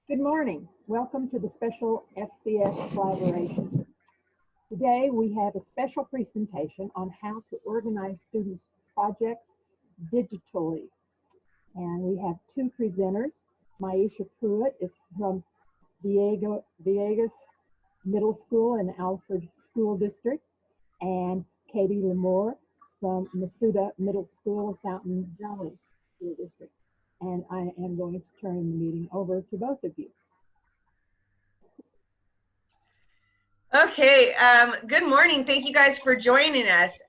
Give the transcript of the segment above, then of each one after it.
Good morning. Welcome to the special FCS collaboration. Today we have a special presentation on how to organize students' projects digitally. And we have two presenters. Maisha Pruitt is from Villegas Middle School in Alfred School District, and Katie Lamore from Masuda Middle School, Fountain Valley School District. And I am going to turn the meeting over to both of you. Okay, good morning. Thank you guys for joining us.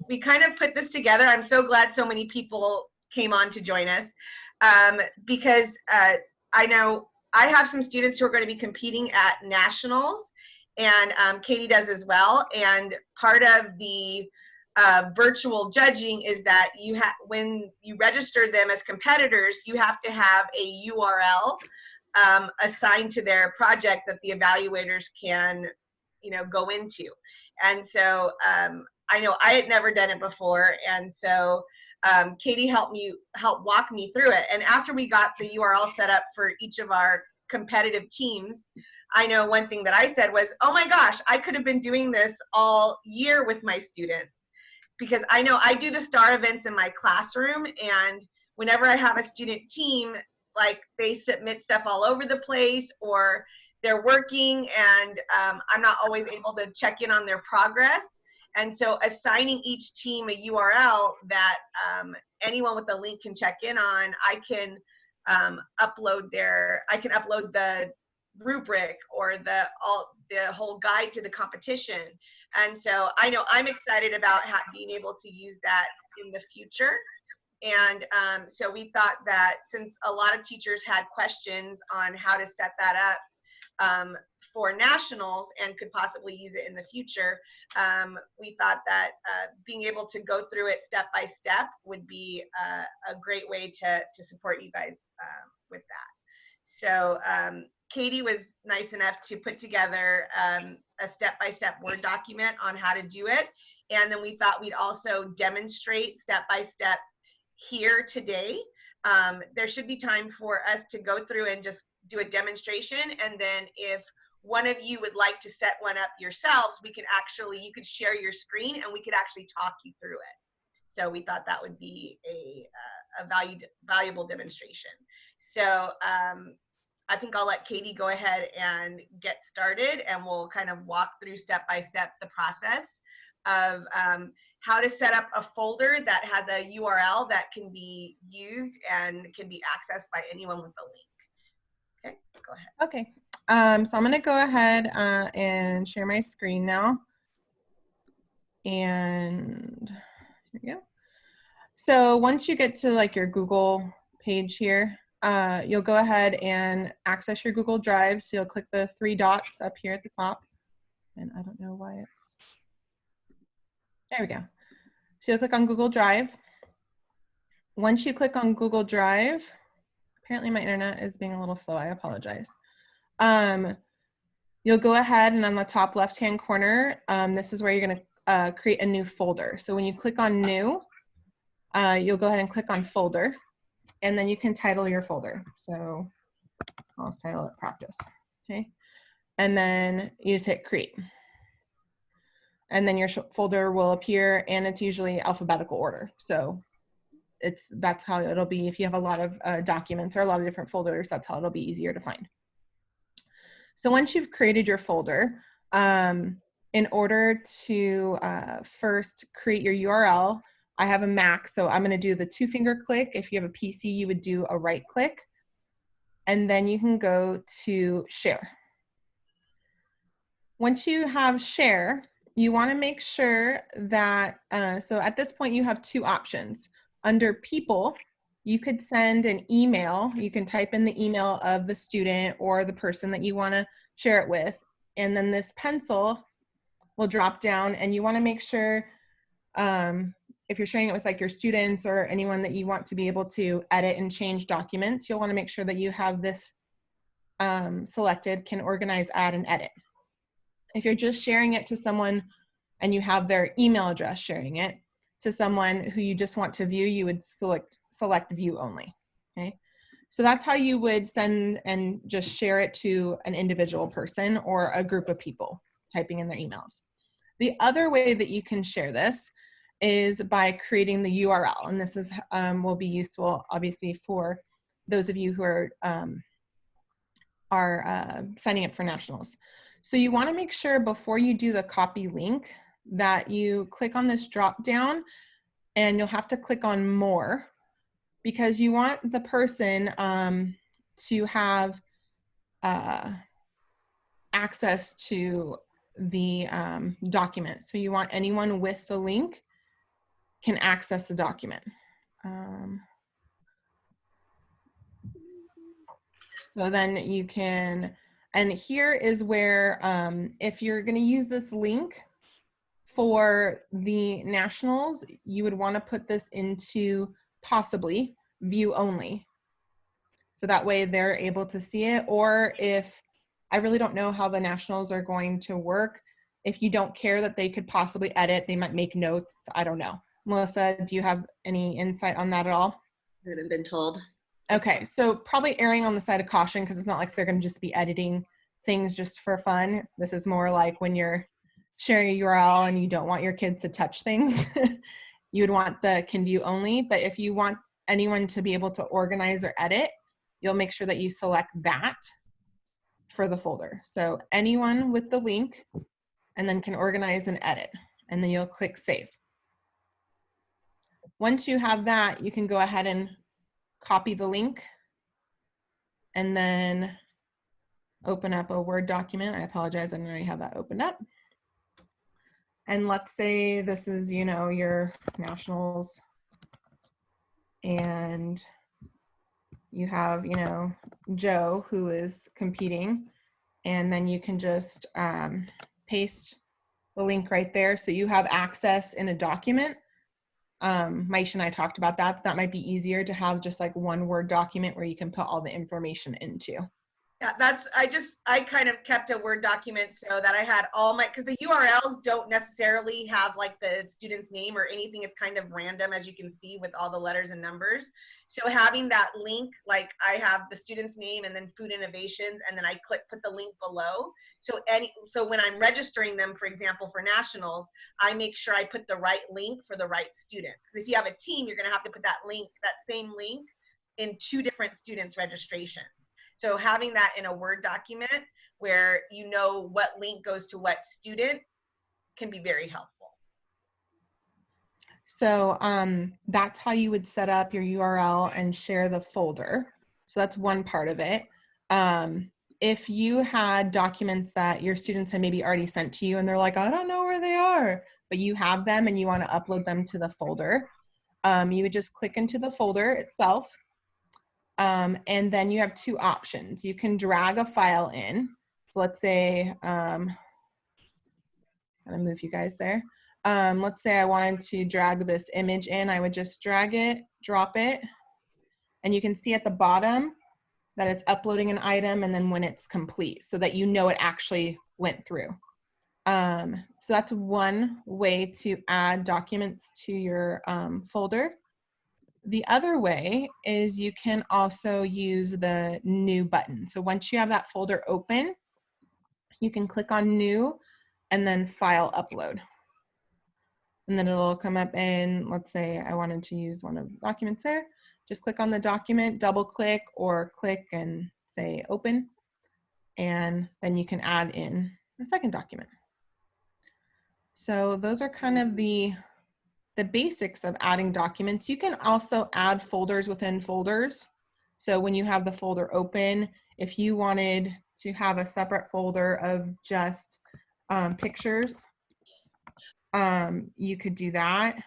We kind of put this together. I'm so glad so many people came on to join us because I know I have some students who are going to be competing at nationals, and Katie does as well. And part of the virtual judging is that when you register them as competitors, you have to have a URL assigned to their project that the evaluators can go into. And so I know I had never done it before, and so Katie helped walk me through it. And after we got the URL set up for each of our competitive teams, I know one thing that I said was, oh my gosh, I could have been doing this all year with my students, because I know I do the STAR events in my classroom, and whenever I have a student team, like they submit stuff all over the place, or they're working, and I'm not always able to check in on their progress. And so assigning each team a URL that anyone with a link can check in on, I can upload the rubric or the whole guide to the competition. And so I know I'm excited about being able to use that in the future. And so we thought that since a lot of teachers had questions on how to set that up for nationals and could possibly use it in the future, we thought that being able to go through it step by step would be a great way to support you guys with that. So Katie was nice enough to put together a step-by-step Word document on how to do it. And then we thought we'd also demonstrate step-by-step here today. There should be time for us to go through and just do a demonstration, and then if one of you would like to set one up yourselves, you could share your screen and we could actually talk you through it. So we thought that would be a valuable demonstration. So I think I'll let Katie go ahead and get started, and we'll kind of walk through step by step the process of how to set up a folder that has a URL that can be used and can be accessed by anyone with a link. Okay, go ahead. Okay, so I'm going to go ahead and share my screen now. And here we go. So once you get to like your Google page here, you'll go ahead and access your Google Drive. So you'll click the three dots up here at the top. And I don't know why it's, there we go. So you'll click on Google Drive. Once you click on Google Drive, apparently my internet is being a little slow, I apologize. You'll go ahead and on the top left-hand corner, this is where you're gonna create a new folder. So when you click on new, you'll go ahead and click on folder, and then you can title your folder. So I'll just title it practice, okay? And then you just hit create. And then your folder will appear, and it's usually alphabetical order. So that's how it'll be. If you have a lot of documents or a lot of different folders, that's how it'll be easier to find. So once you've created your folder, in order to first create your URL, I have a Mac, so I'm going to do the 2-finger click. If you have a PC, you would do a right click, and then you can go to share. Once you have share, you want to make sure that, so at this point you have two options. Under people, you could send an email. You can type in the email of the student or the person that you want to share it with. And then this pencil will drop down, and you want to make sure if you're sharing it with like your students or anyone that you want to be able to edit and change documents, you'll want to make sure that you have this selected, can organize, add, and edit. If you're just sharing it to someone and you have their email address sharing it to someone who you just want to view, you would select view only, okay? So that's how you would send and just share it to an individual person or a group of people typing in their emails. The other way that you can share this is by creating the URL. And this is will be useful, obviously, for those of you who are signing up for nationals. So you want to make sure before you do the copy link that you click on this drop down, and you'll have to click on more, because you want the person to have access to the document. So you want anyone with the link can access the document. So then you can, and here is where if you're going to use this link for the nationals, you would want to put this into possibly view only. So that way they're able to see it. Or if, I really don't know how the nationals are going to work. If you don't care that they could possibly edit, they might make notes. I don't know. Melissa, do you have any insight on that at all? I haven't been told. Okay, so probably erring on the side of caution, because it's not like they're going to just be editing things just for fun. This is more like when you're sharing a URL and you don't want your kids to touch things. You would want the can view only. But if you want anyone to be able to organize or edit, you'll make sure that you select that for the folder. So anyone with the link, and then can organize and edit, and then you'll click save. Once you have that, you can go ahead and copy the link and then open up a Word document. I apologize, I didn't already have that opened up. And let's say this is, you know, your nationals, and you have, you know, Joe who is competing, and then you can just paste the link right there. So you have access in a document. Maisha and I talked about that. That might be easier to have just like one Word document where you can put all the information into. Yeah, I kind of kept a Word document so that I had all my, because the URLs don't necessarily have like the student's name or anything. It's kind of random, as you can see, with all the letters and numbers. So having that link, like I have the student's name and then Food Innovations, and then I put the link below. So when I'm registering them, for example, for nationals, I make sure I put the right link for the right students. Because if you have a team, you're going to have to put that same link in 2 different students' registrations. So having that in a Word document where you know what link goes to what student can be very helpful. So that's how you would set up your URL and share the folder. So that's one part of it. If you had documents that your students had maybe already sent to you and they're like, I don't know where they are, but you have them and you want to upload them to the folder, you would just click into the folder itself. And then you have 2 options. You can drag a file in. So let's say, I'm gonna move you guys there. Let's say I wanted to drag this image in. I would just drag it, drop it, and you can see at the bottom that it's uploading an item and then when it's complete, so that you know it actually went through. So that's one way to add documents to your folder. The other way is you can also use the new button. So once you have that folder open, you can click on new and then file upload. And then it'll come up, and let's say I wanted to use one of the documents there. Just click on the document, double click, or click and say open. And then you can add in a second document. So those are kind of the basics of adding documents. You can also add folders within folders. So when you have the folder open, if you wanted to have a separate folder of just pictures, you could do that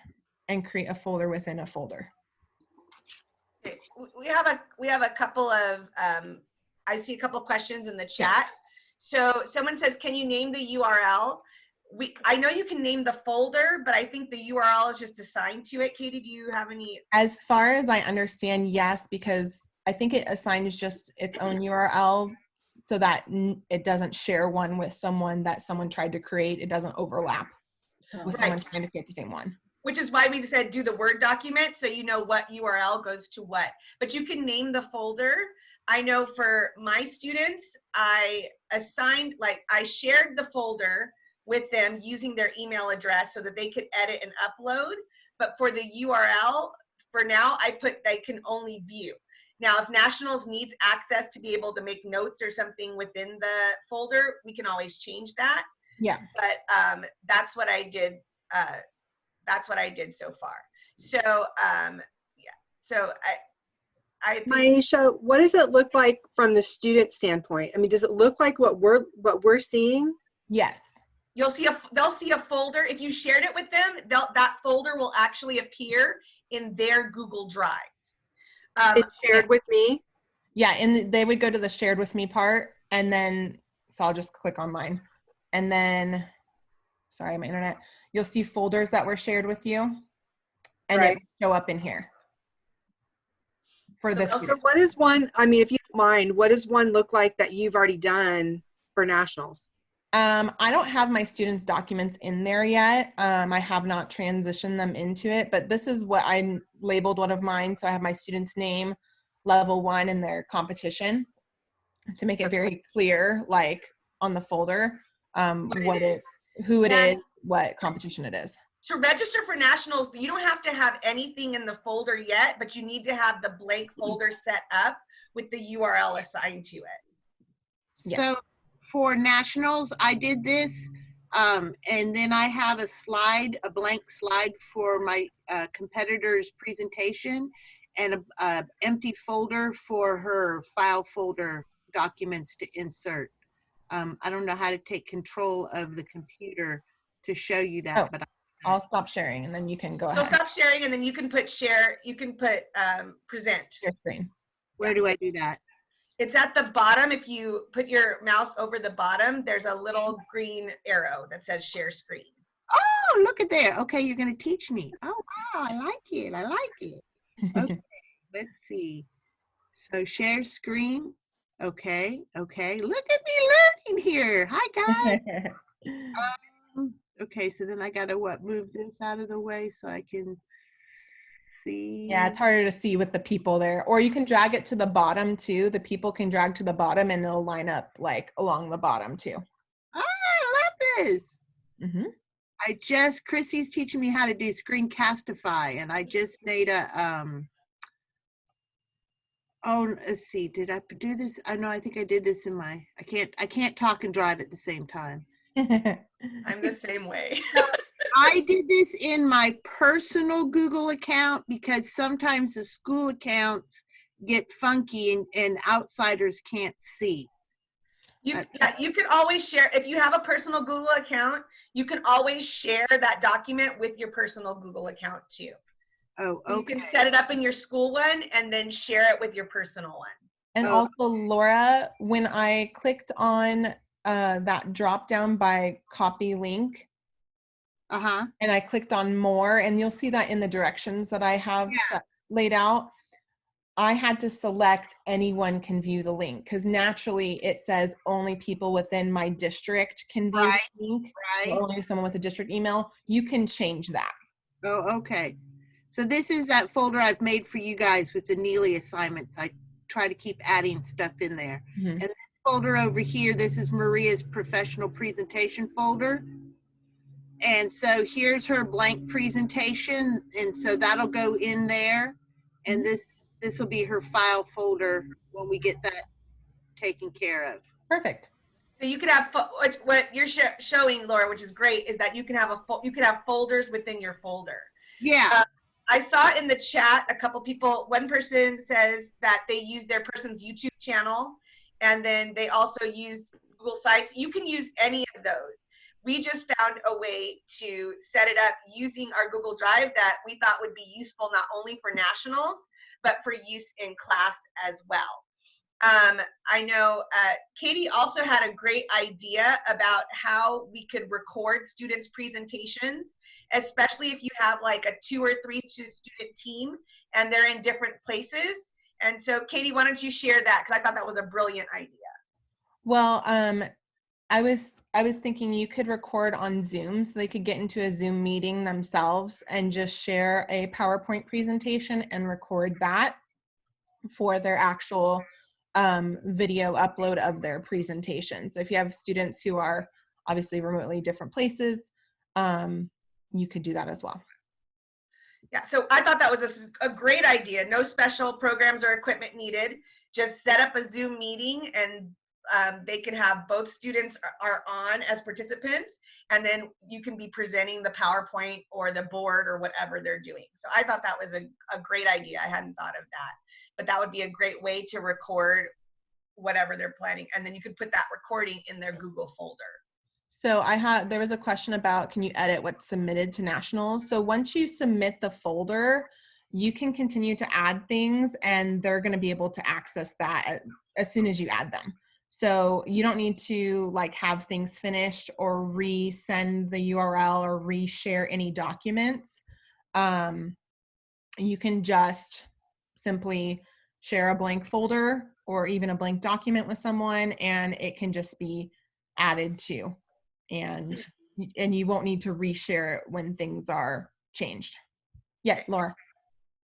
and create a folder within a folder. Okay. We have a couple of, I see a couple of questions in the chat. So someone says, can you name the URL? I know you can name the folder, but I think the URL is just assigned to it. Katie, do you have any? As far as I understand, yes, because I think it assigns just its own URL so that it doesn't share one with someone that someone tried to create. It doesn't overlap with someone trying to create the same one. which is why we said do the Word document so you know what URL goes to what. But you can name the folder. I know for my students, I shared the folder with them using their email address so that they could edit and upload. But for the URL, for now, I put they can only view. Now, if Nationals needs access to be able to make notes or something within the folder, we can always change that. Yeah. But that's what I did. That's what I did so far. So yeah. So I think Maisha, what does it look like from the student standpoint? I mean, does it look like what we're seeing? Yes. they'll see a folder. If you shared it with them, that folder will actually appear in their Google Drive. It's shared with me. Yeah, and they would go to the shared with me part, and then, so I'll just click on mine. And then, sorry, my internet, you'll see folders that were shared with you, and Right. it will show up in here for So this. also- So what is one, I mean, if you don't mind, what does one look like that you've already done for Nationals? I don't have my students' documents in there yet. I have not transitioned them into it, but this is what I labeled one of mine. So I have my student's name, level 1, and their competition to make it very clear, like on the folder, who it is, what competition it is. To register for Nationals, you don't have to have anything in the folder yet, but you need to have the blank folder set up with the URL assigned to it. Yes. So for Nationals, I did this, and then I have a blank slide for my competitor's presentation, and a empty folder for her file folder documents to insert. I don't know how to take control of the computer to show you that, Oh. but I'll stop sharing, and then you can go So ahead. stop sharing, and then you can put share. You can put present. Share screen. where do I do that? It's at the bottom. If you put your mouse over the bottom, there's a little green arrow that says share screen. Oh, look at there. Okay, you're going to teach me. Oh, wow, I like it. I like it. Okay, let's see. So share screen. Okay, okay. Look at me learning here. Hi, guys. Okay, so then I gotta move this out of the way so I can see. Yeah, it's harder to see with the people there. Or you can drag it to the bottom too. The people can drag to the bottom, and it'll line up like along the bottom too. Ah, I love this. Mm-hmm. Chrissy's teaching me how to do Screencastify, and I just made a, oh, let's see, did I do this? I know, I think I did this in my, I can't talk and drive at the same time. I'm the same way. I did this in my personal Google account because sometimes the school accounts get funky and outsiders can't see. You can always share, if you have a personal Google account, you can always share that document with your personal Google account too. Oh, You okay. can set it up in your school one and then share it with your personal one. And Oh. also, Laura, when I clicked on that drop down by copy link, Uh-huh. and I clicked on more, and you'll see that in the directions that I have laid out, I had to select anyone can view the link, because naturally it says only people within my district can view Right, the link, right. or only someone with a district email. You can change that. Oh, okay. So this is that folder I've made for you guys with the Neely assignments. I try to keep adding stuff in there. Mhm. And this folder over here, this is Maria's professional presentation folder. And so here's her blank presentation. And so that'll go in there. And this will be her file folder when we get that taken care of. Perfect. So you could have what you're showing, Laura, which is great, is that you can have folders within your folder. Yeah. I saw in the chat a couple people. One person says that they use their person's YouTube channel, and then they also use Google Sites. You can use any of those. We just found a way to set it up using our Google Drive that we thought would be useful not only for Nationals, but for use in class as well. I know Katie also had a great idea about how we could record students' presentations, especially if you have like a 2 or 3 student team and they're in different places. And so Katie, why don't you share that? Because I thought that was a brilliant idea. Well, I was thinking you could record on Zoom, so they could get into a Zoom meeting themselves and just share a PowerPoint presentation and record that for their actual video upload of their presentation. So if you have students who are obviously remotely different places, you could do that as well. Yeah, so I thought that was a great idea. No special programs or equipment needed. Just set up a Zoom meeting, and they can have both students are on as participants, and then you can be presenting the PowerPoint or the board or whatever they're doing. So I thought that was a great idea. I hadn't thought of that, but that would be a great way to record whatever they're planning, and then you could put that recording in their Google folder. So there was a question about, can you edit what's submitted to nationals? So once you submit the folder, you can continue to add things, and they're going to be able to access that as soon as you add them. So you don't need to like have things finished or resend the URL or reshare any documents. You can just simply share a blank folder or even a blank document with someone, and it can just be added to. And you won't need to reshare it when things are changed. Yes, Laura.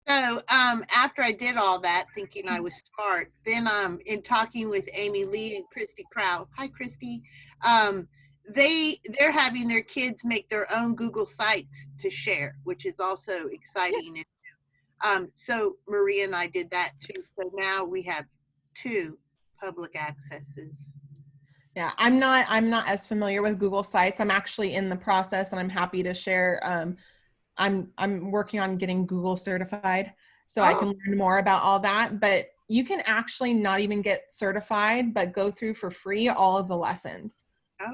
So after I did all that, thinking I was smart, then in talking with Amy Lee and Christy Crow, hi Christy, they're having their kids make their own Google sites to share, which is also exciting. So Maria and I did that too. So now we have 2 public accesses. Yeah, I'm not as familiar with Google Sites. I'm actually in the process, and I'm happy to share. I'm working on getting Google certified, so I can learn more about all that. But you can actually not even get certified, but go through for free all of the lessons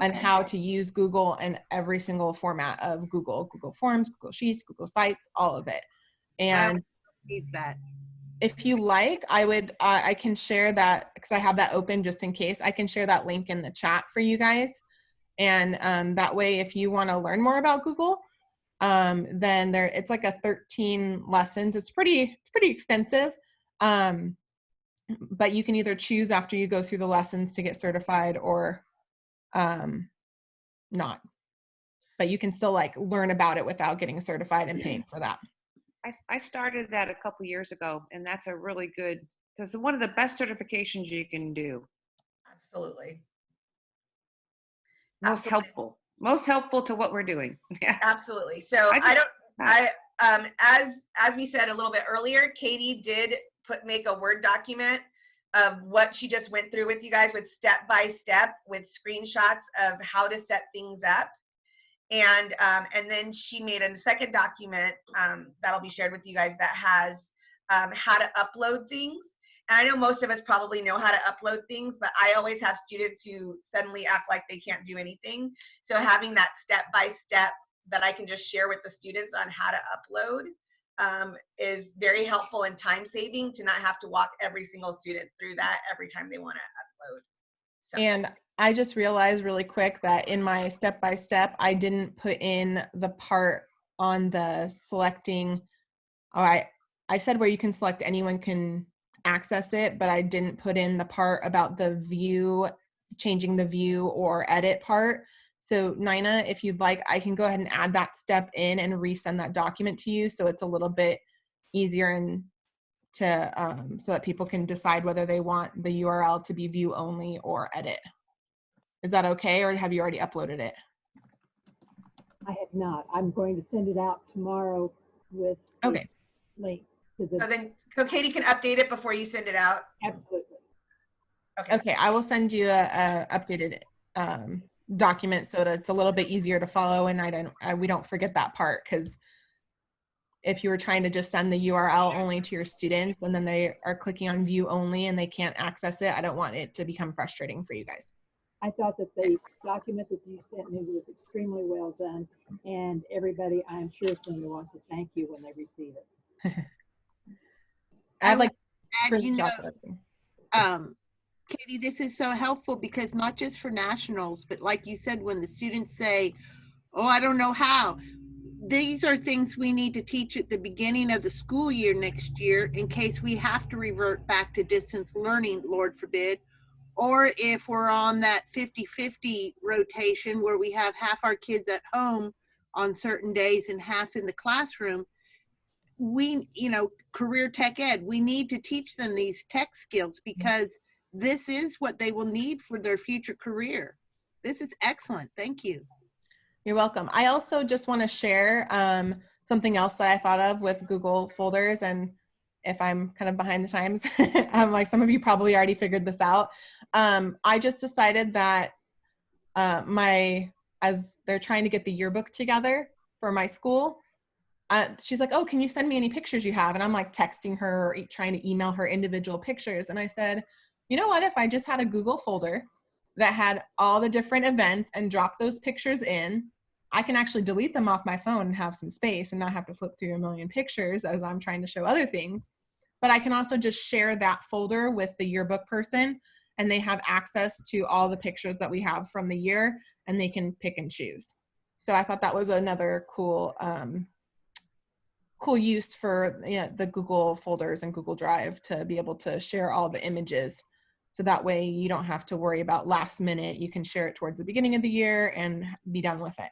on how to use Google in every single format of Google Forms, Google Sheets, Google Sites, all of it. And Needs that. if you like, I can share that, because I have that open just in case. I can share that link in the chat for you guys. And that way, if you want to learn more about Google, then it's like a 13 lessons. It's pretty extensive. But you can either choose after you go through the lessons to get certified or not. But you can still like learn about it without getting certified and paying for that. I started that a couple years ago, and that's that's one of the best certifications you can do. Absolutely. Most helpful to what we're doing. Yeah. Absolutely. So as we said a little bit earlier, Katie did make a Word document of what she just went through with you guys, with step by step, with screenshots of how to set things up. And then she made a second document that'll be shared with you guys that has how to upload things. And I know most of us probably know how to upload things, but I always have students who suddenly act like they can't do anything. So having that step by step that I can just share with the students on how to upload is very helpful and time saving, to not have to walk every single student through that every time they want to upload. So. And I just realized really quick that in my step-by-step, I didn't put in the part on the selecting. All right, I said where you can select anyone can access it, but I didn't put in the part about the view, changing the view or edit part. So Nina, if you'd like, I can go ahead and add that step in and resend that document to you, so it's a little bit easier and so that people can decide whether they want the URL to be view only or edit. Is that okay, or have you already uploaded it? I have not. I'm going to send it out tomorrow with Okay. link to the. So Katie can update it before you send it out. Absolutely. Okay. Okay, I will send you a updated document so that it's a little bit easier to follow, and we don't forget that part, because if you were trying to just send the URL only to your students and then they are clicking on view only and they can't access it, I don't want it to become frustrating for you guys. I thought that the document that you sent me was extremely well done, and everybody, I'm sure, is going to want to thank you when they receive it. I'd like screenshots of everything. Katie, this is so helpful, because not just for nationals, but like you said, when the students say, oh, I don't know how, these are things we need to teach at the beginning of the school year next year, in case we have to revert back to distance learning, Lord forbid, or if we're on that 50-50 rotation where we have half our kids at home on certain days and half in the classroom, we, career tech ed, we need to teach them these tech skills because this is what they will need for their future career. This is excellent. Thank you. You're welcome. I also just want to share something else that I thought of with Google Folders, and if I'm kind of behind the times, like some of you probably already figured this out. I just decided that as they're trying to get the yearbook together for my school, she's like, oh, can you send me any pictures you have? And I'm like texting her or trying to email her individual pictures. And I said, you know what, if I just had a Google folder that had all the different events and drop those pictures in, I can actually delete them off my phone and have some space and not have to flip through a million pictures as I'm trying to show other things. But I can also just share that folder with the yearbook person, and they have access to all the pictures that we have from the year, and they can pick and choose. So I thought that was another cool use for the Google folders and Google Drive to be able to share all the images. So that way you don't have to worry about last minute. You can share it towards the beginning of the year and be done with it.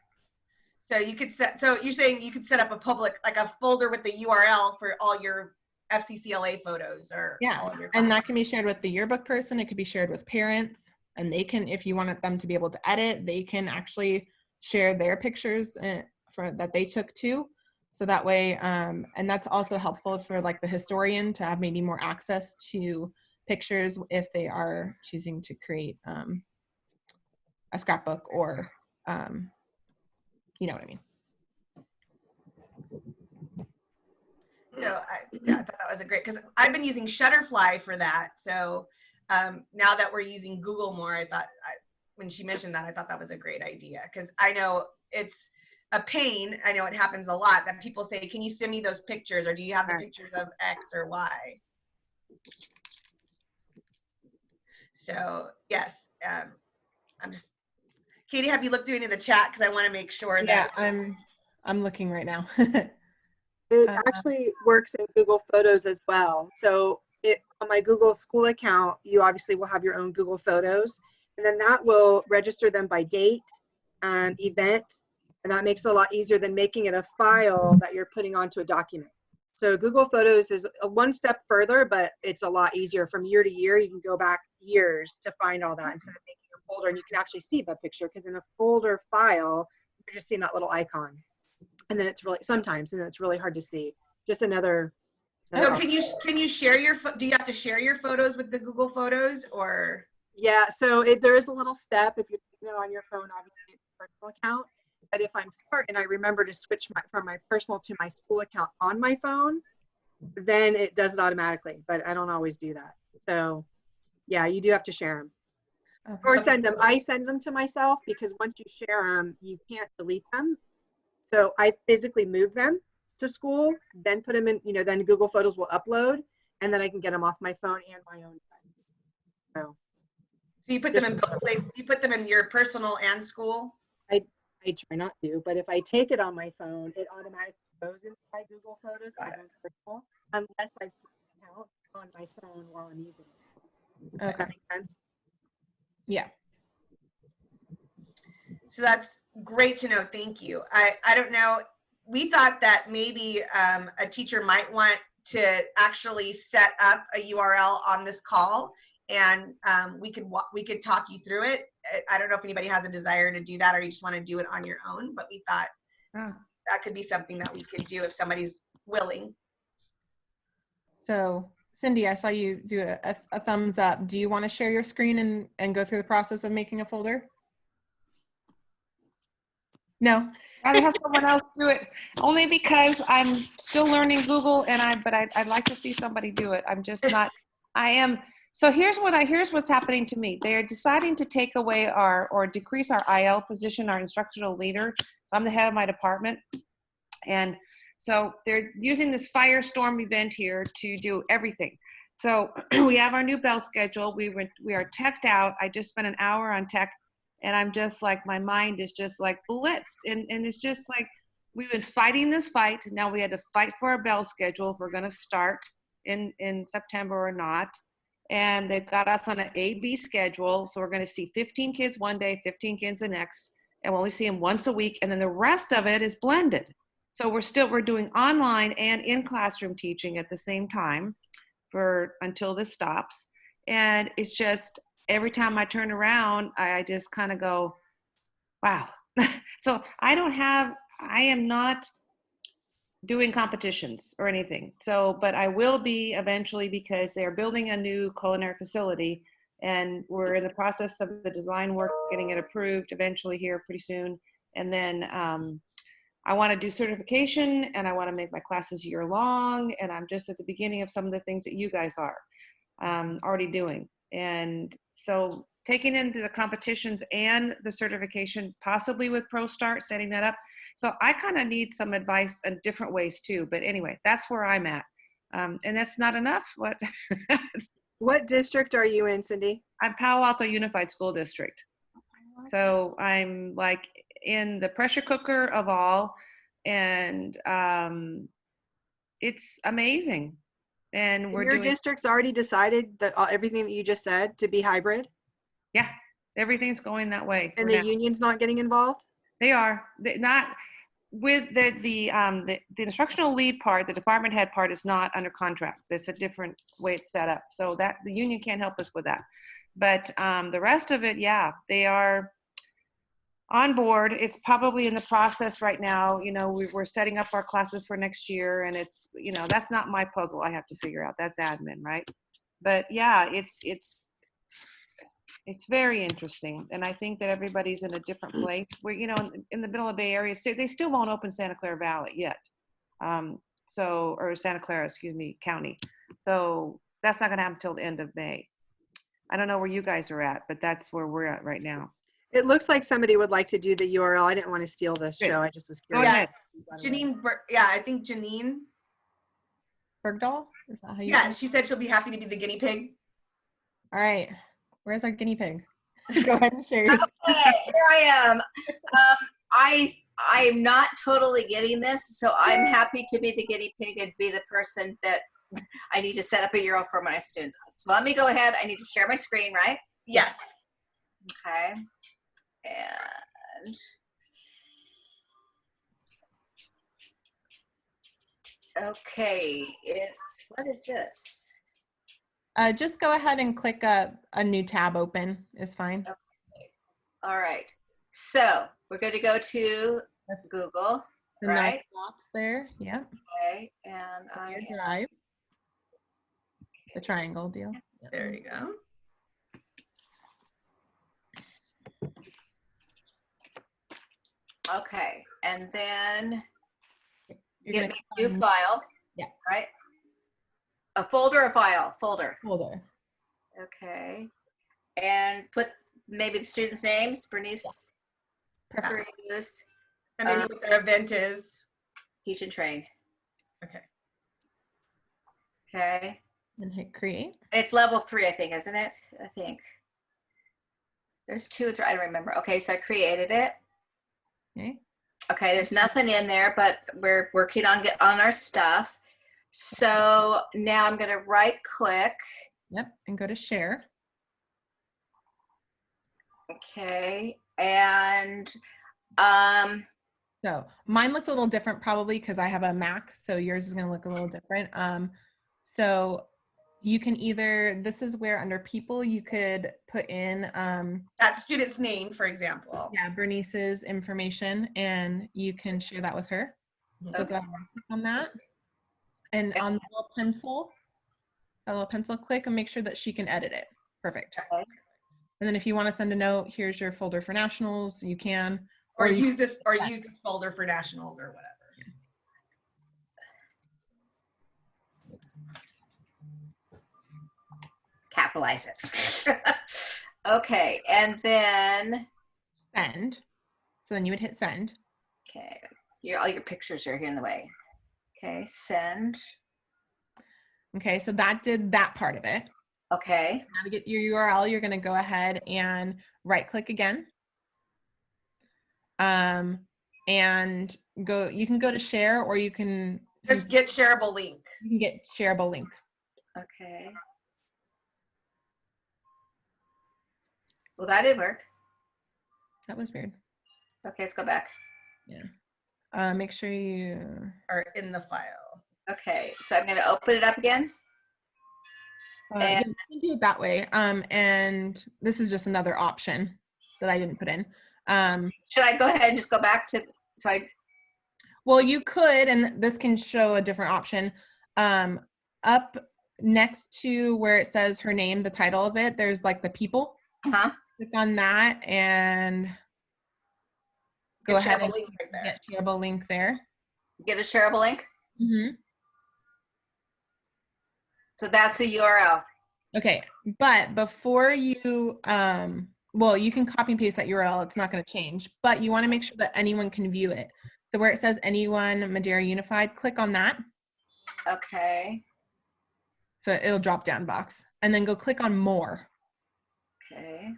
So you're saying you could set up a public, like a folder with the URL for all your FCCLA photos or all of your and that can be shared with the yearbook person. It could be shared with parents, and they can, if you want them to be able to edit, they can actually share their pictures that they took too. So that way, and that's also helpful for like the historian to have maybe more access to pictures if they are choosing to create a scrapbook or, you know what I mean. So I thought that was a great, because I've been using Shutterfly for that. So now that we're using Google more, I thought when she mentioned that, I thought that was a great idea, because I know it's a pain. I know it happens a lot that people say, can you send me those pictures, or do you have the pictures of X or Y? So yes, I'm just, Katie, have you looked through any of the chat? Because I want to make sure that. Yeah, I'm looking right now. It actually works in Google Photos as well. So on my Google School account, you obviously will have your own Google Photos, and then that will register them by date, event, and that makes it a lot easier than making it a file that you're putting onto a document. So Google Photos is one step further, but it's a lot easier. From year to year, you can go back years to find all that instead of making a folder, and you can actually see the picture, because in a folder file, you're just seeing that little icon. And then it's really hard to see. Just another. So can you share do you have to share your photos with the Google Photos, or? Yeah, so there is a little step if you're doing it on your phone, obviously it's a personal account. But if I'm smart and I remember to switch from my personal to my school account on my phone, then it does it automatically. But I don't always do that. So yeah, you do have to share them. Okay. Or send them. I send them to myself, because once you share them, you can't delete them. So I physically move them to school, then put them in, then Google Photos will upload, and then I can get them off my phone and my own phone. So you put them in both places? You put them in your personal and school? I try not to, but if I take it on my phone, it automatically goes into my Google Photos, my own personal, unless I account on my phone while I'm using it. Okay. Does that make sense? Yeah. So that's great to know. Thank you. I don't know. We thought that maybe a teacher might want to actually set up a URL on this call, and we could talk you through it. I don't know if anybody has a desire to do that, or you just want to do it on your own, but we thought that could be something that we could do if somebody's willing. So Cindy, I saw you do a thumbs up. Do you want to share your screen and go through the process of making a folder? No. I'd have someone else do it, only because I'm still learning Google, but I'd like to see somebody do it. I'm just not. So here's what's happening to me. They are deciding to take away or decrease our IL position, our instructional leader. So I'm the head of my department, and so they're using this firestorm event here to do everything. So we have our new bell schedule. We are teched out. I just spent an hour on tech. And I'm just like, my mind is just like blitzed. And it's just like, we've been fighting this fight. Now we had to fight for our bell schedule if we're going to start in September or not. and they've got us on an A-B schedule. So we're going to see 15 kids one day, 15 kids the next, and we only see them once a week. And then the rest of it is blended. So we're doing online and in classroom teaching at the same time until this stops. And it's just, every time I turn around, I just kind of go, wow. So I am not doing competitions or anything. So, but I will be eventually, because they're building a new culinary facility and we're in the process of the design work, getting it approved eventually here pretty soon. And then I want to do certification, and I want to make my classes year long. And I'm just at the beginning of some of the things that you guys are already doing. And so taking into the competitions and the certification, possibly with ProStart, setting that up. So I kind of need some advice in different ways too. But anyway, that's where I'm at. And that's not enough. What district are you in, Cindy? I'm Palo Alto Unified School District. So I'm like in the pressure cooker of all. And it's amazing. And Your district's already decided that everything that you just said to be hybrid? Yeah, everything's going that way. And the union's not getting involved? They are. Not with the instructional lead part. The department head part is not under contract. It's a different way it's set up. So that the union can't help us with that. But the rest of it, yeah, they are on board. It's probably in the process right now. You know, we're setting up our classes for next year, and it's, you know, that's not my puzzle. I have to figure out. That's admin, right? But yeah, it's very interesting. And I think that everybody's in a different place. We're, you know, in the middle of the Bay Area, they still won't open Santa Clara Valley yet. Or Santa Clara, excuse me, County. So that's not going to happen until the end of May. I don't know where you guys are at, but that's where we're at right now. It looks like somebody would like to do the URL. I didn't want to steal this show. I just was Go curious. ahead. Janine, yeah, I think Janine. Bergdahl? Is that how you? Yeah, she said she'll be happy to be the guinea pig. All right. Where's our guinea pig? Go ahead and share your screen. Okay, here I am. I'm not totally getting this, so I'm happy to be the guinea pig and be the person that I need to set up a URL for my students. So let me go ahead. I need to share my screen, right? Yes. Okay. And okay, what is this? Just go ahead and click a new tab open is fine. Okay. All right. So we're going to go to Google, The right? nice dots there. Yeah. Okay. And Your drive. The triangle deal. Yep. There you go. okay. And then You're get gonna me click a new on file. Yeah. Right? A folder or file? Folder. folder. Okay. And put maybe the students' names, Bernice, Perfect. Bernice, And maybe what their event is. Teach and Train. Okay. Okay. And hit create. And it's level 3, I think, isn't it? I think. There's 2 or 3, I don't remember. Okay, so I created it. Okay. Okay, there's nothing in there, but we're working on our stuff. So now I'm going to right click. Yep. And go to share. Okay. And So mine looks a little different probably because I have a Mac. So yours is going to look a little different. So you can either, this is where under people, you could put in, That student's name, for example. yeah, Bernice's information, and you can share that with her. So go ahead and click on that. And on the little pencil, click and make sure that she can edit it. Perfect. Okay. And then if you want to send a note, here's your folder for nationals, you can. Or you use this folder for nationals or whatever. capitalize it. Okay. And then, send. So then you would hit send. okay. All your pictures are here in the way. Okay. Send. Okay, so that did that part of it. Okay. Now to get your URL, you're going to go ahead and right click again. And you can go to share, or you can Just get shareable link. you can get shareable link. Okay. Well, that didn't work. That was weird. Okay, let's go back. Make sure you. Or in the file. Okay, so I'm gonna open it up again. Yeah, you can do it that way. And this is just another option that I didn't put in. Should I go ahead and just go back to, Well, you could, and this can show a different option. Up next to where it says her name, the title of it, there's like the people. uh-huh. Click on that and go Get ahead shareable and link right there. get shareable link there. Get a shareable link. Mm-hmm. So that's the URL. Okay, but before you, well, you can copy and paste that URL. It's not going to change, but you want to make sure that anyone can view it. So where it says anyone Madera Unified, click on that. Okay. So it'll drop down box, and then go click on more. Okay.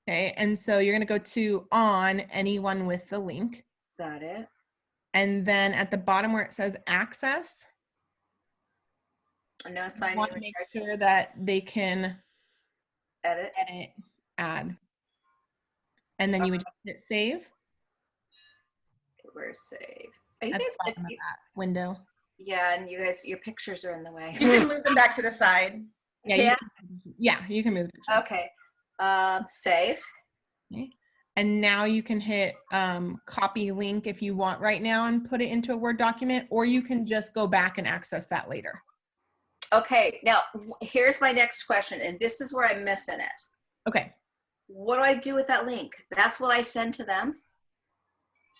Okay, and so you're going to go to on anyone with the link, Got it. and then at the bottom where it says access, No you sign want in. to make sure that they can Edit. edit, add, and then you would just hit save Okay, where's save? Are you at the guys? bottom of that window. Yeah, and you guys, your pictures are in the way. You can move them back to the side. Yeah, you can move the pictures. Okay. Save. Okay. And now you can hit copy link if you want right now and put it into a Word document, or you can just go back and access that later. Okay. Now, here's my next question, and this is where I'm missing it. Okay. What do I do with that link? That's what I send to them?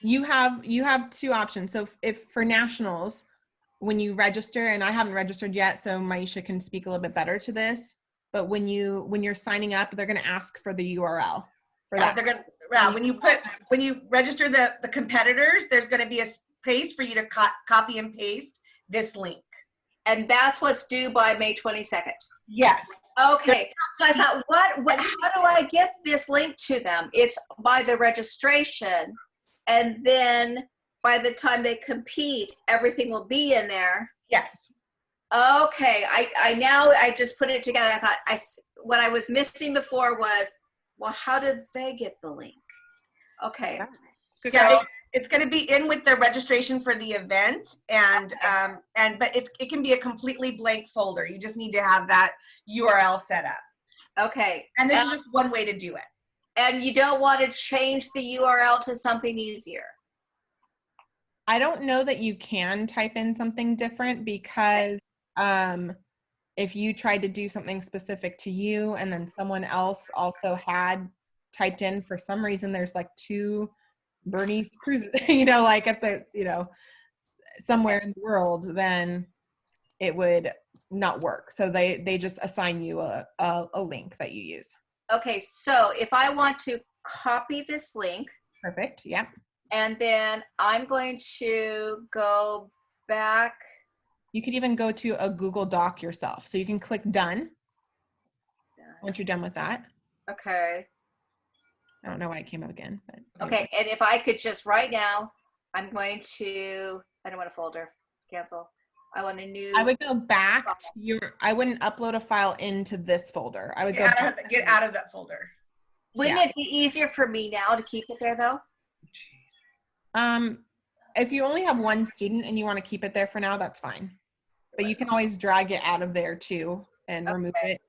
You have two options. So if for nationals, when you register, and I haven't registered yet, so Maisha can speak a little bit better to this, but when you're signing up, they're going to ask for the URL for that. They're gonna, when you register the competitors, there's gonna be a space for you to copy and paste this link. And that's what's due by May 22nd. Yes. Okay. So I thought, what how do I get this link to them? It's by the registration, and then by the time they compete, everything will be in there. Yes. Okay, I just put it together. I thought what I was missing before was, well, how did they get the link? Okay. So it's going to be in with the registration for the event, but it can be a completely blank folder. You just need to have that URL set up. Okay. And this is just one way to do it. And you don't want to change the URL to something easier. I don't know that you can type in something different, because if you tried to do something specific to you and then someone else also had typed in, for some reason there's like two Bernice Cruises, like if there's, somewhere in the world, then it would not work. So they just assign you a link that you use. Okay, so if I want to copy this link. Perfect, yeah. And then I'm going to go back. You could even go to a Google Doc yourself. So you can click done once you're done with that. Okay. I don't know why it came up again. But Okay, and if I could just right now, I'm going to, I don't want a folder, cancel. I want a new. I would go back to I wouldn't upload a file into this folder. I would Get out of that folder. Wouldn't it be easier for me now to keep it there though? If you only have one student and you want to keep it there for now, that's fine. But you can always drag it out of there too and remove it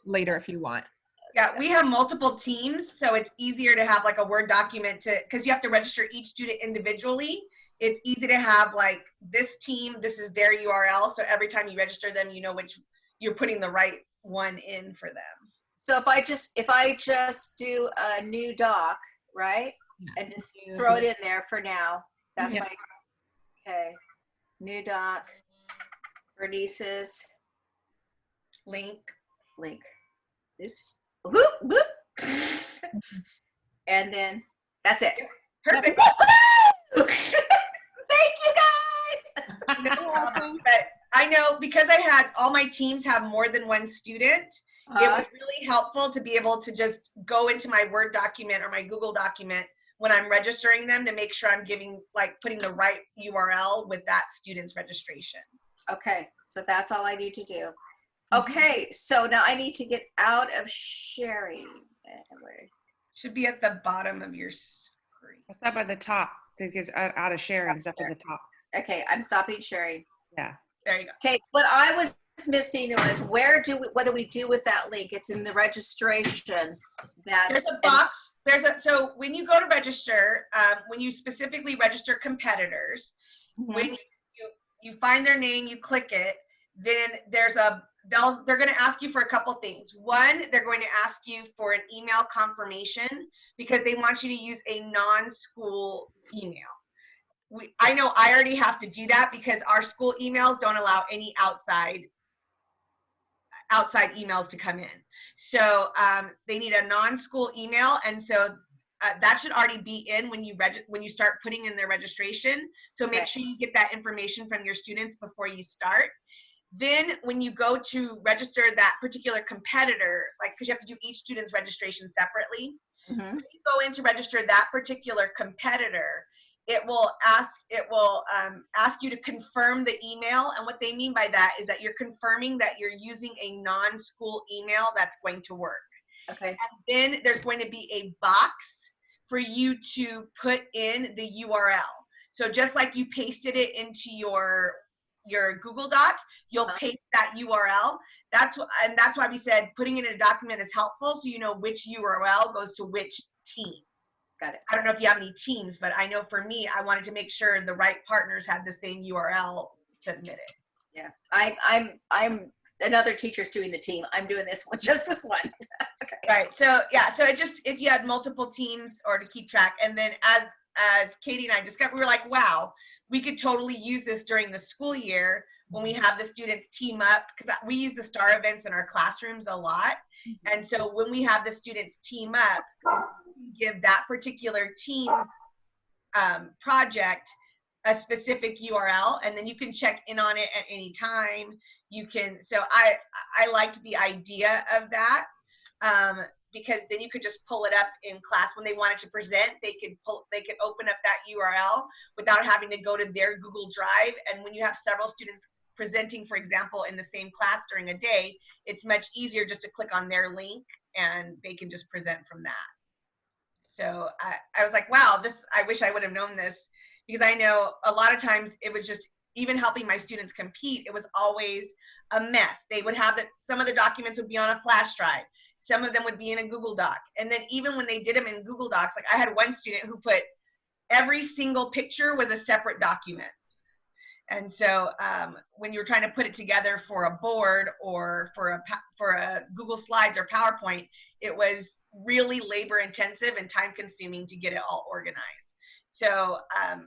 later if you want. Yeah, we have multiple teams, so it's easier to have like a Word document because you have to register each student individually. It's easy to have like this team, this is their URL, so every time you register them, you know which you're putting the right one in for them. So if I just do a new doc, right? And just throw it in there for now. That's my, okay. New doc, Bernice's link. Oops. Whoop, whoop. And then that's it. Perfect. Thank you guys. No problem. But I know because I had all my teams have more than one student, it was really helpful to be able to just go into my Word document or my Google document when I'm registering them to make sure I'm putting the right URL with that student's registration. Okay, so that's all I need to do. Okay, so now I need to get out of sharing. Should be at the bottom of your screen. It's up at the top. It gets out of sharing. It's up at the top. Okay, I'm stopping sharing. Yeah. There you go. Okay, what I was missing was what do we do with that link? It's in the registration. There's a box. So when you go to register, when you specifically register competitors, when you find their name, you click it, then they're going to ask you for a couple things. One, they're going to ask you for an email confirmation because they want you to use a non-school email. I know I already have to do that because our school emails don't allow any outside emails to come in. So they need a non-school email, and so that should already be in when you start putting in their registration. So make sure you get that information from your students before you start. Then when you go to register that particular competitor, like because you have to do each student's registration separately, when you go in to register that particular competitor, it will ask you to confirm the email. And what they mean by that is that you're confirming that you're using a non-school email that's going to work. Okay. And then there's going to be a box for you to put in the URL. So just like you pasted it into your Google Doc, you'll paste that URL. That's why we said putting it in a document is helpful, so you know which URL goes to which team. Got it. I don't know if you have any teams, but I know for me, I wanted to make sure the right partners had the same URL submitted. Yeah, I'm another teacher's doing the team. I'm doing this one, just this one. Okay. Right. So yeah. So it just, if you had multiple teams or to keep track, and then as Katie and I discussed, we were like, wow, we could totally use this during the school year when we have the students team up, because we use the STAR events in our classrooms a lot. And so when we have the students team up, give that particular team's project a specific URL, and then you can check in on it at any time. You can, so I liked the idea of that, because then you could just pull it up in class when they wanted to present. They could open up that URL without having to go to their Google Drive. And when you have several students presenting, for example, in the same class during a day, it's much easier just to click on their link and they can just present from that. So I was like, wow, I wish I would have known this, because I know a lot of times it was just, even helping my students compete, it was always a mess. They would have some of the documents would be on a flash drive. Some of them would be in a Google Doc. And then even when they did them in Google Docs, like I had one student who put every single picture was a separate document. And so when you were trying to put it together for a board or for a Google Slides or PowerPoint, it was really labor intensive and time consuming to get it all organized. So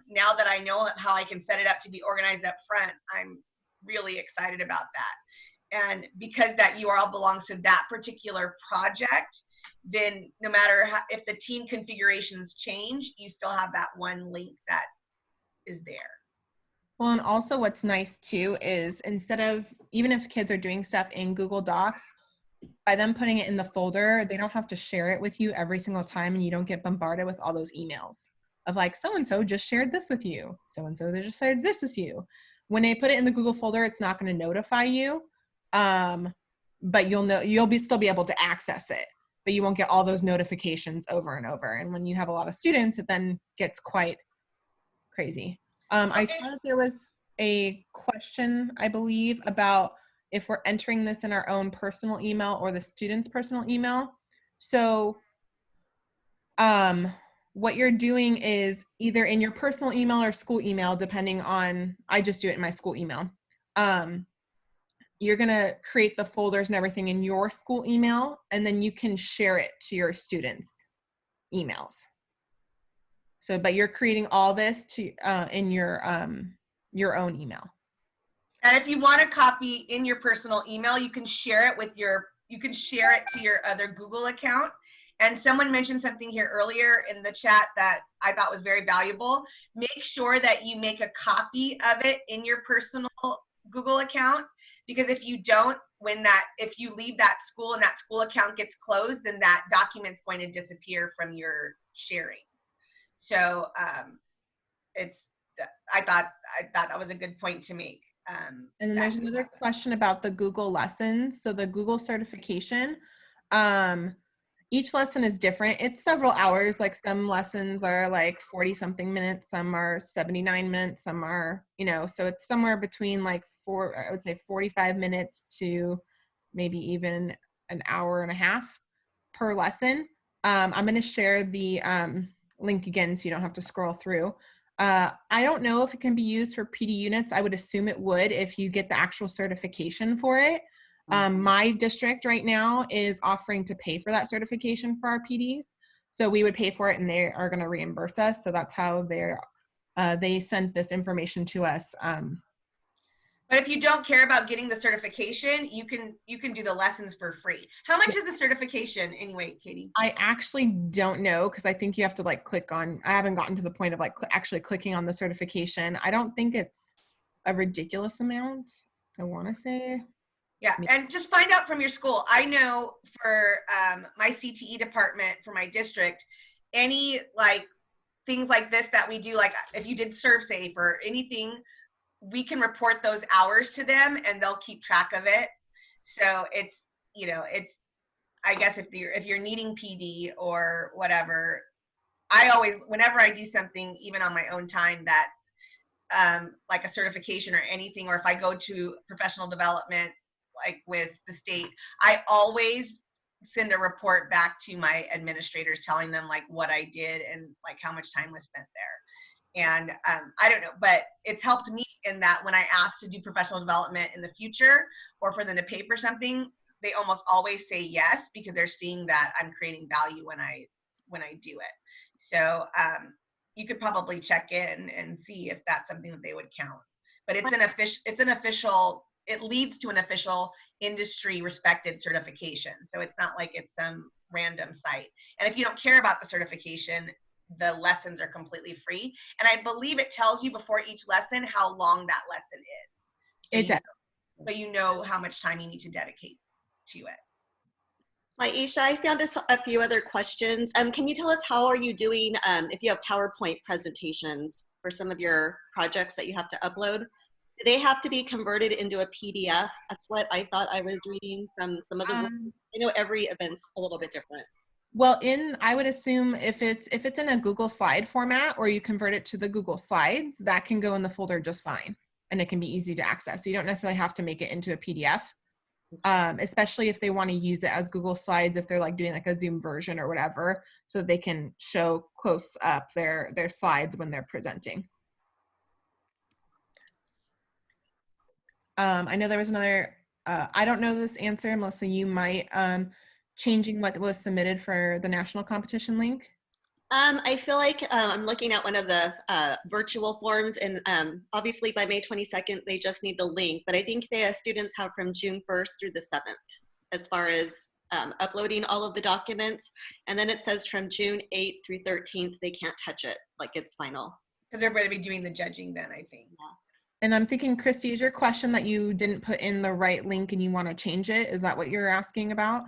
now that I know how I can set it up to be organized up front, I'm really excited about that. And because that URL belongs to that particular project, then no matter if the team configurations change, you still have that one link that is there. Well, and also what's nice too is instead of, even if kids are doing stuff in Google Docs, by them putting it in the folder, they don't have to share it with you every single time, and you don't get bombarded with all those emails of like, so-and-so just shared this with you. So-and-so they just shared this with you. When they put it in the Google folder, it's not going to notify you, but you'll still be able to access it, but you won't get all those notifications over and over. And when you have a lot of students, it then gets quite crazy. I saw that there was a question, I believe, about if we're entering this in our own personal email or the student's personal email. So what you're doing is either in your personal email or school email, depending on, I just do it in my school email. You're gonna create the folders and everything in your school email, and then you can share it to your students' emails. So, but you're creating all this to in your own email. And if you want a copy in your personal email, you can share it with you can share it to your other Google account. And someone mentioned something here earlier in the chat that I thought was very valuable. Make sure that you make a copy of it in your personal Google account, because if you don't, if you leave that school and that school account gets closed, then that document's going to disappear from your sharing. So I thought that was a good point to make. And then there's another question about the Google lessons. So the Google certification, Each lesson is different. It's several hours. Like some lessons are like 40 something minutes, some are 79 minutes, some are, you know, so it's somewhere between like I would say 45 minutes to maybe even an hour and a half per lesson. I'm going to share the link again so you don't have to scroll through. I don't know if it can be used for PD units. I would assume it would if you get the actual certification for it. My district right now is offering to pay for that certification for our PDs. So we would pay for it and they are going to reimburse us. So that's how they sent this information to us. But if you don't care about getting the certification, you can do the lessons for free. How much is the certification anyway, Katie? I actually don't know because I think you have to like click on, I haven't gotten to the point of like actually clicking on the certification. I don't think it's a ridiculous amount, I want to say. Yeah, and just find out from your school. I know for my CTE department for my district, any like things like this that we do, like if you did ServSafe or anything, we can report those hours to them and they'll keep track of it. So it's, you know, it's, I guess if you're needing PD or whatever, I always, whenever I do something, even on my own time, that's like a certification or anything, or if I go to professional development, like with the state, I always send a report back to my administrators telling them like what I did and like how much time was spent there. And I don't know, but it's helped me in that when I ask to do professional development in the future or for them to pay for something, they almost always say yes because they're seeing that I'm creating value when I do it. So you could probably check in and see if that's something that they would count. But it's an official. It leads to an official industry respected certification. So it's not like it's some random site. And if you don't care about the certification, the lessons are completely free. And I believe it tells you before each lesson how long that lesson is. So It does. So you know how much time you need to dedicate to it. Aisha, I found a few other questions. Can you tell us how are you doing if you have PowerPoint presentations for some of your projects that you have to upload? Do they have to be converted into a PDF? That's what I thought I was reading from some of the, I know every event's a little bit different. Well, I would assume if it's in a Google slide format or you convert it to the Google Slides, that can go in the folder just fine. And it can be easy to access. So you don't necessarily have to make it into a PDF, especially if they want to use it as Google Slides, if they're like doing like a Zoom version or whatever, so they can show close up their slides when they're presenting. I know there was another, I don't know this answer, Melissa, you might, changing what was submitted for the national competition link. I feel like I'm looking at one of the virtual forms and obviously by May 22nd, they just need the link, but I think the students have from June 1st through the 7th as far as uploading all of the documents. And then it says from June 8th through 13th, they can't touch it like it's final. Because they're going to be doing the judging then, I think. Yeah. And I'm thinking, Christy, is your question that you didn't put in the right link and you want to change it? Is that what you're asking about?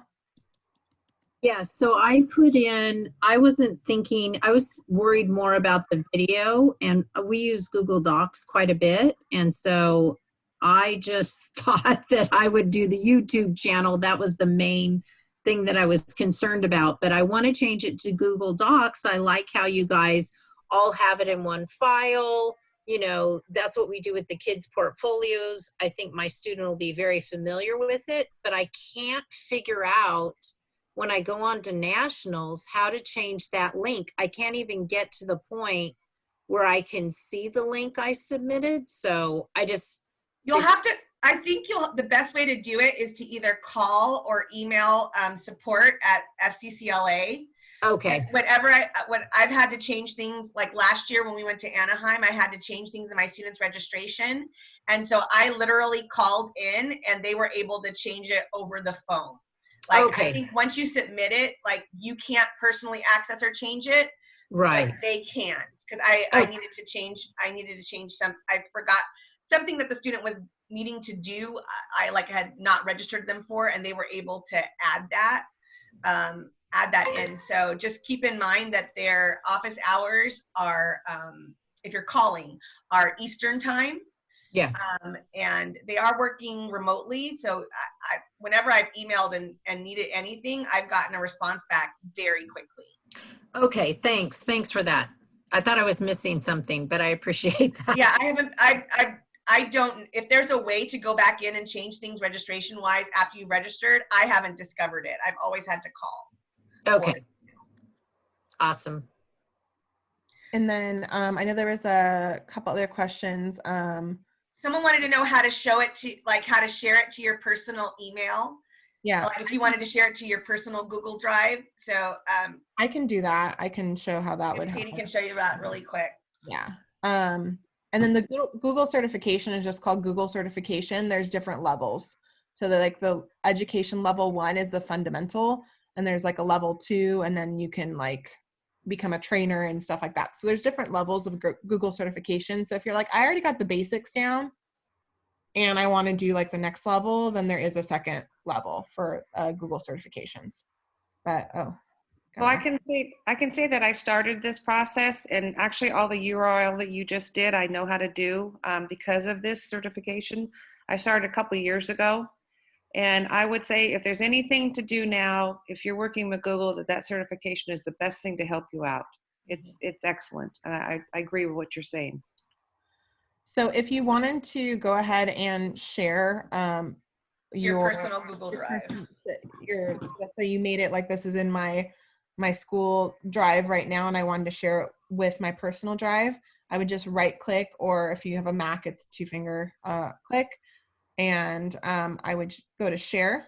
Yeah, so I put in, I wasn't thinking, I was worried more about the video, and we use Google Docs quite a bit. And so I just thought that I would do the YouTube channel. That was the main thing that I was concerned about. But I want to change it to Google Docs. I like how you guys all have it in one file. You know, that's what we do with the kids' portfolios. I think my student will be very familiar with it, but I can't figure out when I go on to nationals how to change that link. I can't even get to the point where I can see the link I submitted. So I just, you'll have to, I think the best way to do it is to either call or email support at FCCLA. Okay. Whenever I've had to change things, like last year when we went to Anaheim, I had to change things in my students' registration. And so I literally called in and they were able to change it over the phone. Like, okay. I think once you submit it, like you can't personally access or change it. Right. But they can't. Because I needed to change some, I forgot something that the student was needing to do. I had not registered them for, and they were able to add that in. So just keep in mind that their office hours are, if you're calling, are Eastern time. Yeah. And they are working remotely. So whenever I've emailed and needed anything, I've gotten a response back very quickly. Okay, thanks. Thanks for that. I thought I was missing something, but I appreciate that. Yeah, I don't, if there's a way to go back in and change things registration wise after you registered, I haven't discovered it. I've always had to call. Okay. Awesome. And then I know there was a couple other questions. Someone wanted to know how to show it to, like how to share it to your personal email. Yeah, Like if you wanted to share it to your personal Google Drive. So I can do that. I can show how that would Katie happen. can show you that really quick. Yeah. And then the Google certification is just called Google certification. There's different levels. So the education level 1 is the fundamental, and there's like a level 2, and then you can like become a trainer and stuff like that. So there's different levels of Google certification. So if you're like, I already got the basics down and I want to do like the next level, then there is a second level for Google certifications. But Well, I can say that I started this process, and actually all the URL that you just did, I know how to do because of this certification. I started a couple of years ago, and I would say if there's anything to do now, if you're working with Google, that certification is the best thing to help you out. It's excellent. I agree with what you're saying. So if you wanted to go ahead and share Your personal Google Drive. So you made it like this is in my school drive right now, and I wanted to share it with my personal drive, I would just right click, or if you have a Mac, it's 2-finger click, and I would go to share,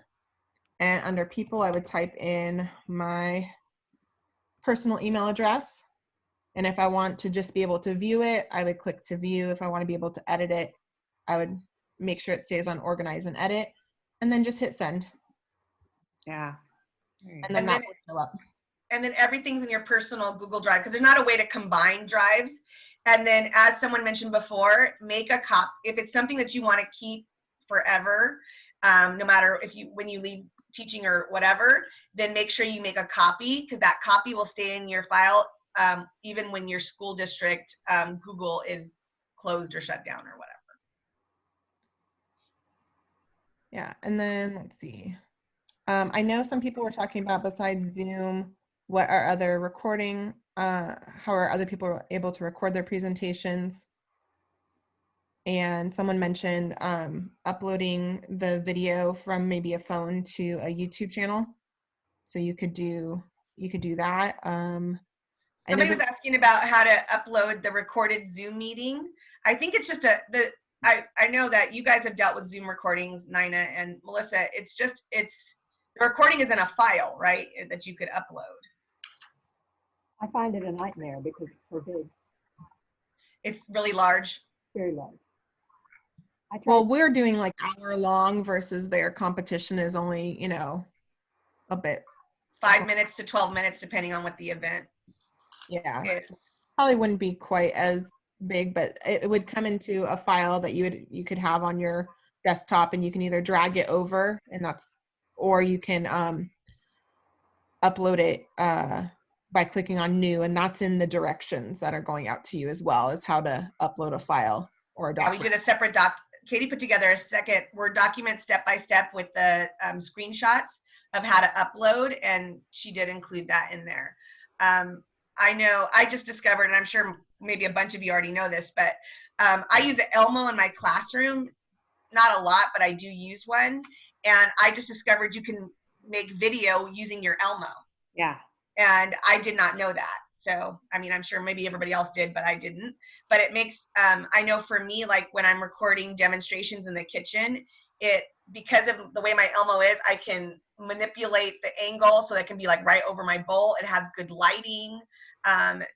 and under people, I would type in my personal email address. And if I want to just be able to view it, I would click to view. If I want to be able to edit it, I would make sure it stays on organize and edit, and then just hit send. Yeah. And then that will show up. And then everything's in your personal Google Drive, because there's not a way to combine drives. And then as someone mentioned before, make a copy. If it's something that you want to keep forever, no matter when you leave teaching or whatever, then make sure you make a copy, because that copy will stay in your file even when your school district Google is closed or shut down or whatever. Yeah, and then let's see. I know some people were talking about, besides Zoom, what are other recording, how are other people able to record their presentations? And someone mentioned uploading the video from maybe a phone to a YouTube channel. So you could do that. Somebody was asking about how to upload the recorded Zoom meeting. I think it's just I know that you guys have dealt with Zoom recordings, Nina and Melissa. The recording is in a file, right, that you could upload. I find it a nightmare because it's so big, It's really large. very large. Well, we're doing like hour-long versus their competition is only, a bit. 5 minutes to 12 minutes, depending on what the event is. Probably wouldn't be quite as big, but it would come into a file that you could have on your desktop, and you can either drag it over, or you can upload it by clicking on new, and that's in the directions that are going out to you as well, as how to upload a file or a document. We did a separate doc. Katie put together a second Word document step-by-step with the screenshots of how to upload, and she did include that in there. I know I just discovered, and I'm sure maybe a bunch of you already know this, but I use Elmo in my classroom. Not a lot, but I do use one. And I just discovered you can make video using your Elmo. Yeah. And I did not know that. So, I mean, I'm sure maybe everybody else did, but I didn't. But it makes, I know for me, like when I'm recording demonstrations in the kitchen, because of the way my Elmo is, I can manipulate the angle so that it can be like right over my bowl. It has good lighting.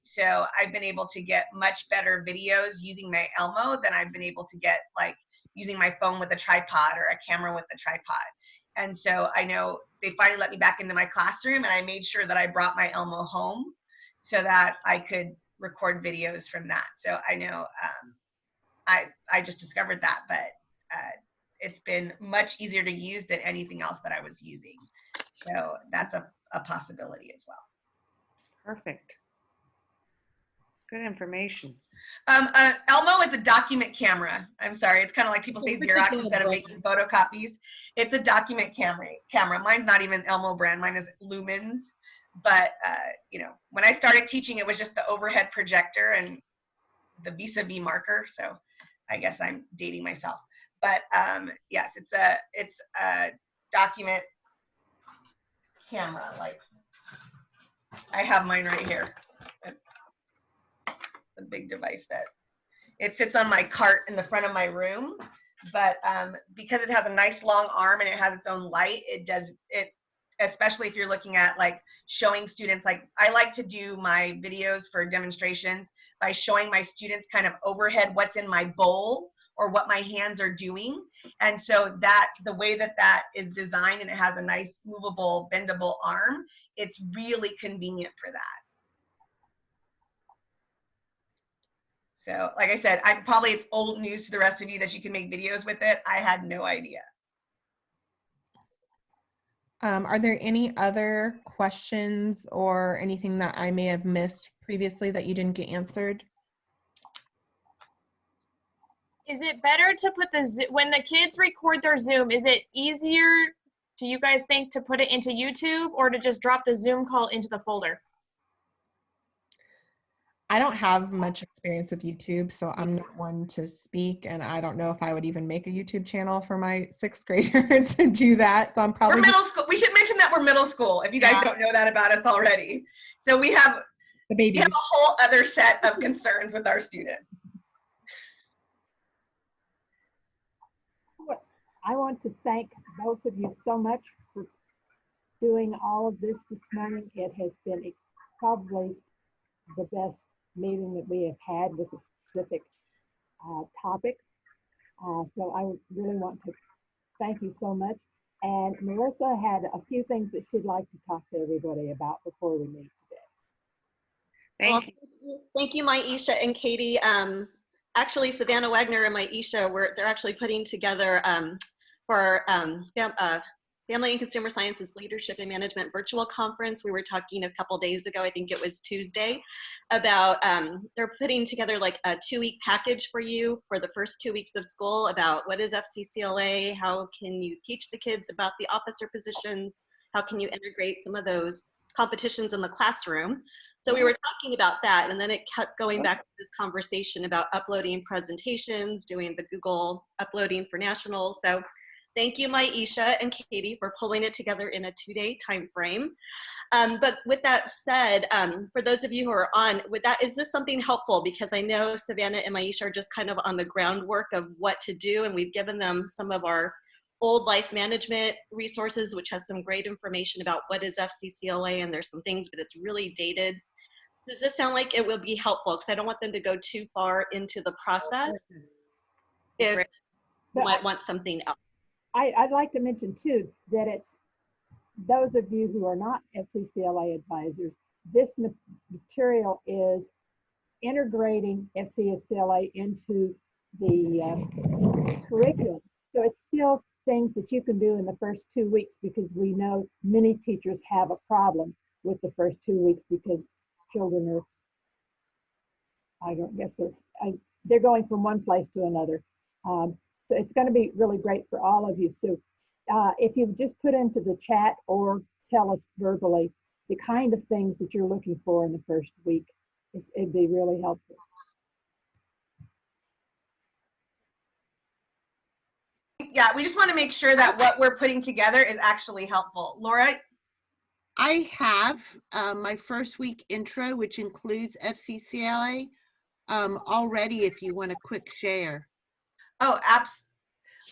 So I've been able to get much better videos using my Elmo than I've been able to get like using my phone with a tripod or a camera with a tripod. And so I know they finally let me back into my classroom, and I made sure that I brought my Elmo home so that I could record videos from that. So I know I just discovered that, but it's been much easier to use than anything else that I was using. So that's a possibility as well. Perfect. Good information. Elmo is a document camera. I'm sorry. It's kind of like people say Xerox instead of making photocopies. It's a document camera. Mine's not even Elmo brand. Mine is Lumens. But, you know, when I started teaching, it was just the overhead projector and the vis-a-vis marker. So I guess I'm dating myself. But yes, it's a document camera. Like, I have mine right here. It's a big device that it sits on my cart in the front of my room. But because it has a nice long arm and it has its own light, it does it, especially if you're looking at like showing students, like I like to do my videos for demonstrations by showing my students kind of overhead what's in my bowl or what my hands are doing. And so that the way that that is designed and it has a nice movable, bendable arm, it's really convenient for that. So like I said, it's old news to the rest of you that you can make videos with it. I had no idea. Are there any other questions or anything that I may have missed previously that you didn't get answered? Is it better to put when the kids record their Zoom, is it easier, do you guys think, to put it into YouTube or to just drop the Zoom call into the folder? I don't have much experience with YouTube, so I'm not one to speak, and I don't know if I would even make a YouTube channel for my 6th grader to do that. So I'm probably— We're middle school. We should mention that we're middle school, if you guys don't know that about us already. So we have the we have a whole other set of concerns with our students. I want to thank both of you so much for doing all of this morning. It has been probably the best meeting that we have had with a specific topic. So I really want to thank you so much. And Melissa had a few things that she'd like to talk to everybody about before we leave today. Thank you, Maisha and Katie. Actually, Savannah Wagner and Maisha, they're actually putting together for Family and Consumer Sciences Leadership and Management Virtual Conference. We were talking a couple days ago, I think it was Tuesday, about they're putting together like a 2-week package for you for the first 2 weeks of school about what is FCCLA, how can you teach the kids about the officer positions, how can you integrate some of those competitions in the classroom. So we were talking about that, and then it kept going back to this conversation about uploading presentations, doing the Google uploading for nationals. So thank you, Maisha and Katie, for pulling it together in a 2-day time frame. But with that said, for those of you who are on, is this something helpful? Because I know Savannah and Maisha are just kind of on the groundwork of what to do, and we've given them some of our old life management resources, which has some great information about what is FCCLA, and there's some things, but it's really dated. Does this sound like it will be helpful? Because I don't want them to go too far into the process if you might want something else. I'd like to mention too that it's those of you who are not FCCLA advisors, this material is integrating FCCLA into the curriculum. So it's still things that you can do in the first 2 weeks, because we know many teachers have a problem with the first 2 weeks because children are, I don't guess they're going from one place to another. So it's going to be really great for all of you. So if you just put into the chat or tell us verbally the kind of things that you're looking for in the first week, it'd be really helpful. Yeah, we just want to make sure that what we're putting together is actually helpful. Laura? I have my first week intro, which includes FCCLA, already if you want a quick share. Oh,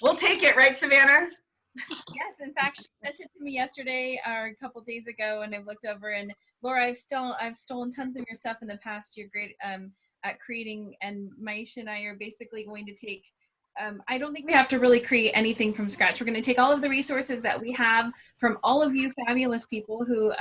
we'll take it, right, Savannah? Yes, in fact, she sent it to me yesterday or a couple days ago, and I've looked over. And Laura, I've stolen tons of your stuff in the past. You're great at creating, and Maisha and I are basically going to take. I don't think we have to really create anything from scratch. We're going to take all of the resources that we have from all of you fabulous people who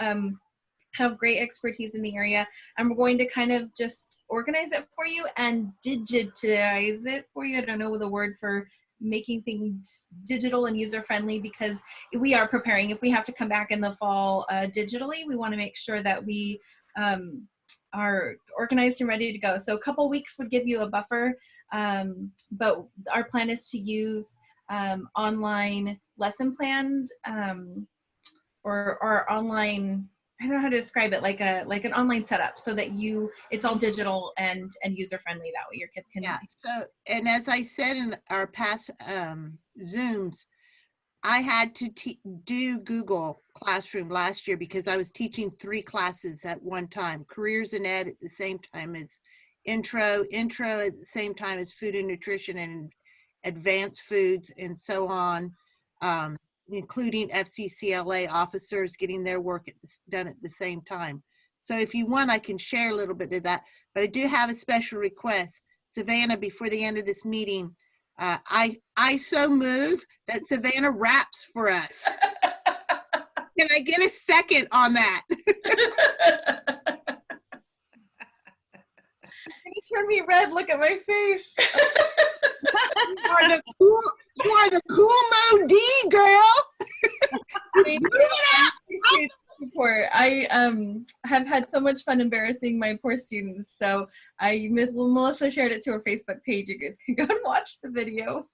have great expertise in the area, and we're going to kind of just organize it for you and digitize it for you. I don't know the word for making things digital and user-friendly, because we are preparing. If we have to come back in the fall digitally, we want to make sure that we are organized and ready to go. So a couple weeks would give you a buffer, but our plan is to use online lesson planned or online, I don't know how to describe it, like an online setup, so that it's all digital and user friendly. That way your kids can. Yeah. So, and as I said in our past Zooms, I had to do Google Classroom last year because I was teaching 3 classes at one time: Careers in Ed at the same time as Intro at the same time as Food and Nutrition and Advanced Foods, and so on, including FCCLA officers getting their work done at the same time. So if you want, I can share a little bit of that, but I do have a special request. Savannah, before the end of this meeting, I so move that Savannah raps for us. Can I get a second on that? You turn me red. Look at my face. You are the cool Mo D girl. Thank you. Support. I have had so much fun embarrassing my poor students. So Melissa shared it to her Facebook page. You guys can go and watch the video.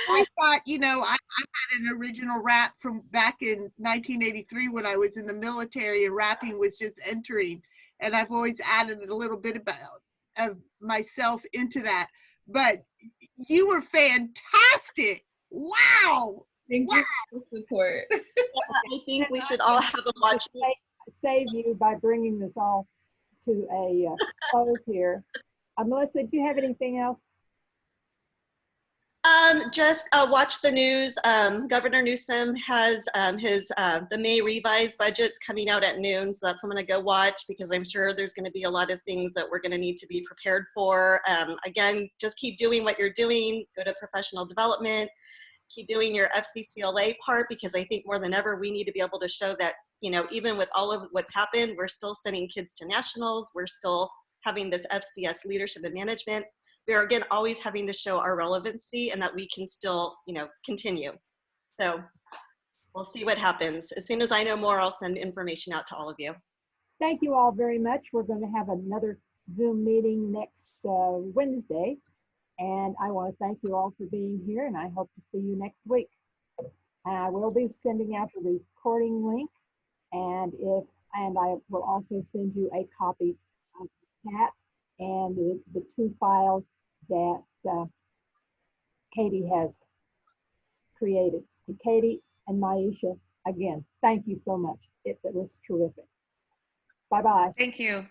I thought, I had an original rap from back in 1983 when I was in the military and rapping was just entering. And I've always added a little bit of myself into that. But you were fantastic. Wow. Thank you for the support. I think we should all have a watch. Save you by bringing this all to a close here. Melissa, do you have anything else? Just watch the news. Governor Newsom has the May revised budgets coming out at noon, so that's what I'm going to go watch, because I'm sure there's going to be a lot of things that we're going to need to be prepared for. Again, just keep doing what you're doing. Go to professional development. Keep doing your FCCLA part, because I think more than ever we need to be able to show that, even with all of what's happened, we're still sending kids to nationals. We're still having this FCS leadership and management. We are, again, always having to show our relevancy and that we can still, continue. So we'll see what happens. As soon as I know more, I'll send information out to all of you. Thank you all very much. We're going to have another Zoom meeting next Wednesday. And I want to thank you all for being here, and I hope to see you next week. I will be sending out the recording link, and I will also send you a copy of the chat and the 2 files that Katie has created. And Katie and Maisha, again, thank you so much. It was terrific. Bye-bye. Thank you.